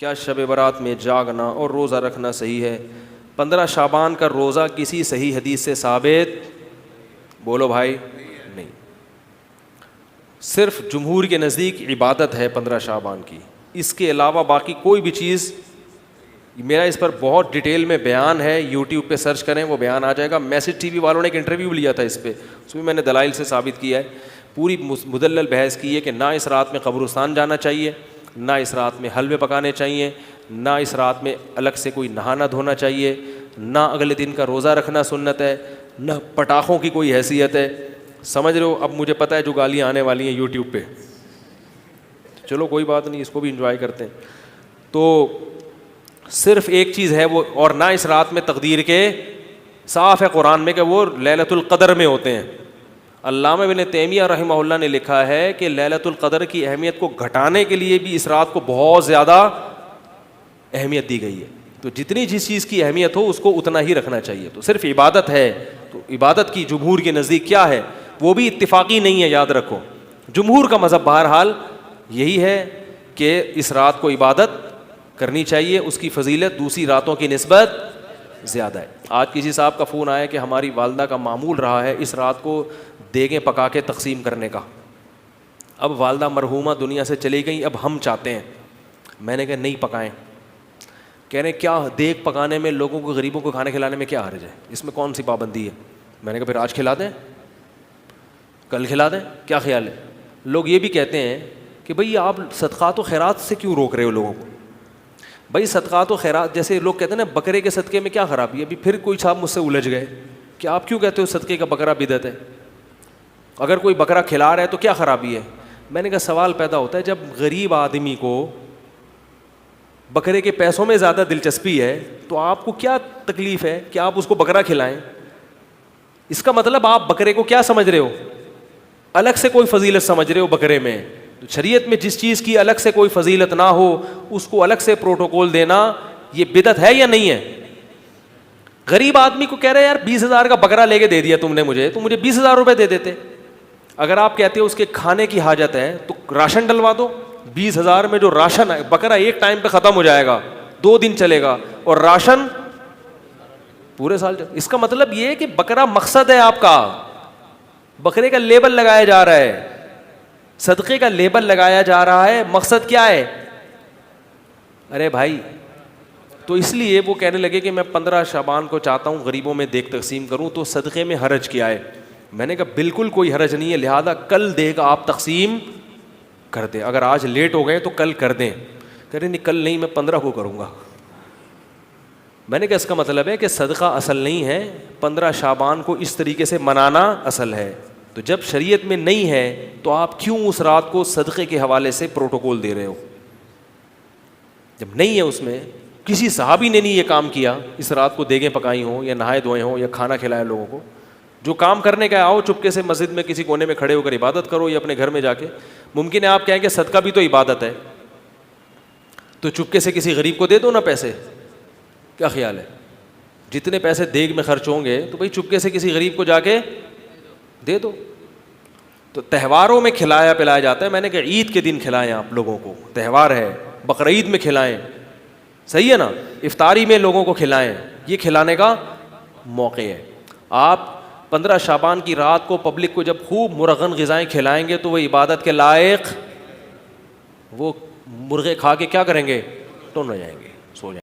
کیا شب برات میں جاگنا اور روزہ رکھنا صحیح ہے؟ 15 شعبان کا روزہ کسی صحیح حدیث سے ثابت بولو بھائی نہیں. صرف جمہور کے نزدیک عبادت ہے 15 شعبان کی, اس کے علاوہ باقی کوئی بھی چیز, میرا اس پر بہت ڈیٹیل میں بیان ہے, یوٹیوب پہ سرچ کریں وہ بیان آ جائے گا. میسج ٹی وی والوں نے ایک انٹرویو لیا تھا اس پہ, اس میں نے دلائل سے ثابت کیا ہے, پوری مدلل بحث کی ہے کہ نہ اس رات میں قبرستان جانا چاہیے, نہ اس رات میں حلوے پکانے چاہیے, نہ اس رات میں الگ سے کوئی نہانا دھونا چاہیے, نہ اگلے دن کا روزہ رکھنا سنت ہے, نہ پٹاخوں کی کوئی حیثیت ہے. سمجھ رہے ہو؟ اب مجھے پتہ ہے جو گالیاں آنے والی ہیں یوٹیوب پہ, چلو کوئی بات نہیں, اس کو بھی انجوائے کرتے ہیں. تو صرف ایک چیز ہے وہ, اور نہ اس رات میں تقدیر کے, صاف ہے قرآن میں کہ وہ لیلۃ القدر میں ہوتے ہیں. علامہ ابن تیمیہ رحمہ اللہ نے لکھا ہے کہ لیلۃ القدر کی اہمیت کو گھٹانے کے لیے بھی اس رات کو بہت زیادہ اہمیت دی گئی ہے. تو جتنی جس چیز کی اہمیت ہو اس کو اتنا ہی رکھنا چاہیے. تو صرف عبادت ہے, تو عبادت کی جمہور کے نزدیک کیا ہے وہ بھی اتفاقی نہیں ہے, یاد رکھو. جمہور کا مذہب بہرحال یہی ہے کہ اس رات کو عبادت کرنی چاہیے, اس کی فضیلت دوسری راتوں کی نسبت زیادہ ہے. آج کسی صاحب کا فون آیا کہ ہماری والدہ کا معمول رہا ہے اس رات کو دیگیں پکا کے تقسیم کرنے کا. اب والدہ مرحومہ دنیا سے چلی گئی, اب ہم چاہتے ہیں. میں نے کہا نہیں پکائیں. کہہ رہے کیا دیگ پکانے میں, لوگوں کو غریبوں کو کھانے کھلانے میں کیا حرج ہے, اس میں کون سی پابندی ہے؟ میں نے کہا پھر آج کھلا دیں, کل کھلا دیں, کیا خیال ہے؟ لوگ یہ بھی کہتے ہیں کہ بھئی آپ صدقات و خیرات سے کیوں روک رہے ہو لوگوں کو؟ بھائی صدقات و خیرات, جیسے لوگ کہتے ہیں نا بکرے کے صدقے میں کیا خرابی ہے. ابھی پھر کوئی صاحب مجھ سے الجھ گئے کہ آپ کیوں کہتے ہو صدقے کا بکرا بدعت ہے, اگر کوئی بکرا کھلا رہا ہے تو کیا خرابی ہے؟ میں نے کہا سوال پیدا ہوتا ہے, جب غریب آدمی کو بکرے کے پیسوں میں زیادہ دلچسپی ہے تو آپ کو کیا تکلیف ہے کہ آپ اس کو بکرا کھلائیں؟ اس کا مطلب آپ بکرے کو کیا سمجھ رہے ہو, الگ سے کوئی فضیلت سمجھ رہے ہو بکرے میں. تو شریعت میں جس چیز کی الگ سے کوئی فضیلت نہ ہو اس کو الگ سے پروٹوکول دینا یہ بدعت ہے یا نہیں ہے؟ غریب آدمی کو کہہ رہے یار 20,000 کا بکرا لے کے دے دیا تم نے مجھے, تو مجھے 20,000 روپے دے دیتے. اگر آپ کہتے ہو اس کے کھانے کی حاجت ہے تو راشن ڈلوا دو. 20,000 میں جو راشن ہے, بکرا ایک ٹائم پہ ختم ہو جائے گا, 2 دن چلے گا, اور راشن پورے سال. اس کا مطلب یہ ہے کہ بکرا مقصد ہے آپ کا, بکرے کا لیبل لگایا جا رہا ہے, صدقے کا لیبل لگایا جا رہا ہے, مقصد کیا ہے؟ ارے بھائی, تو اس لیے وہ کہنے لگے کہ میں 15 شعبان کو چاہتا ہوں غریبوں میں دیگ تقسیم کروں, تو صدقے میں حرج کیا ہے؟ میں نے کہا بالکل کوئی حرج نہیں ہے, لہذا کل دیگ آپ تقسیم کر دیں, اگر آج لیٹ ہو گئے تو کل کر دیں. کہہ رہے نہیں کل نہیں, میں 15 کو کروں گا. میں نے کہا اس کا مطلب ہے کہ صدقہ اصل نہیں ہے, 15 شعبان کو اس طریقے سے منانا اصل ہے. تو جب شریعت میں نہیں ہے تو آپ کیوں اس رات کو صدقے کے حوالے سے پروٹوکول دے رہے ہو؟ جب نہیں ہے, اس میں کسی صحابی نے نہیں یہ کام کیا, اس رات کو دیگیں پکائی ہوں یا نہائے دھوئے ہوں یا کھانا کھلایا لوگوں کو. جو کام کرنے کا آؤ چپکے سے مسجد میں کسی کونے میں کھڑے ہو کر عبادت کرو, یا اپنے گھر میں جا کے. ممکن ہے آپ کہیں کہ صدقہ بھی تو عبادت ہے, تو چپکے سے کسی غریب کو دے دو نا پیسے, کیا خیال ہے؟ جتنے پیسے دیگ میں خرچ ہوں گے تو بھائی چپکے سے کسی غریب کو جا کے دے دو. تو تہواروں میں کھلایا پلایا جاتا ہے. میں نے کہا عید کے دن کھلائیں, آپ لوگوں کو تہوار ہے, بقرعید میں کھلائیں, صحیح ہے نا, افطاری میں لوگوں کو کھلائیں, یہ کھلانے کا موقع ہے. آپ 15 شعبان کی رات کو پبلک کو جب خوب مرغن غذائیں کھلائیں گے تو وہ عبادت کے لائق, وہ مرغے کھا کے کیا کریں گے, ٹون ہو جائیں گے, سو جائیں گے.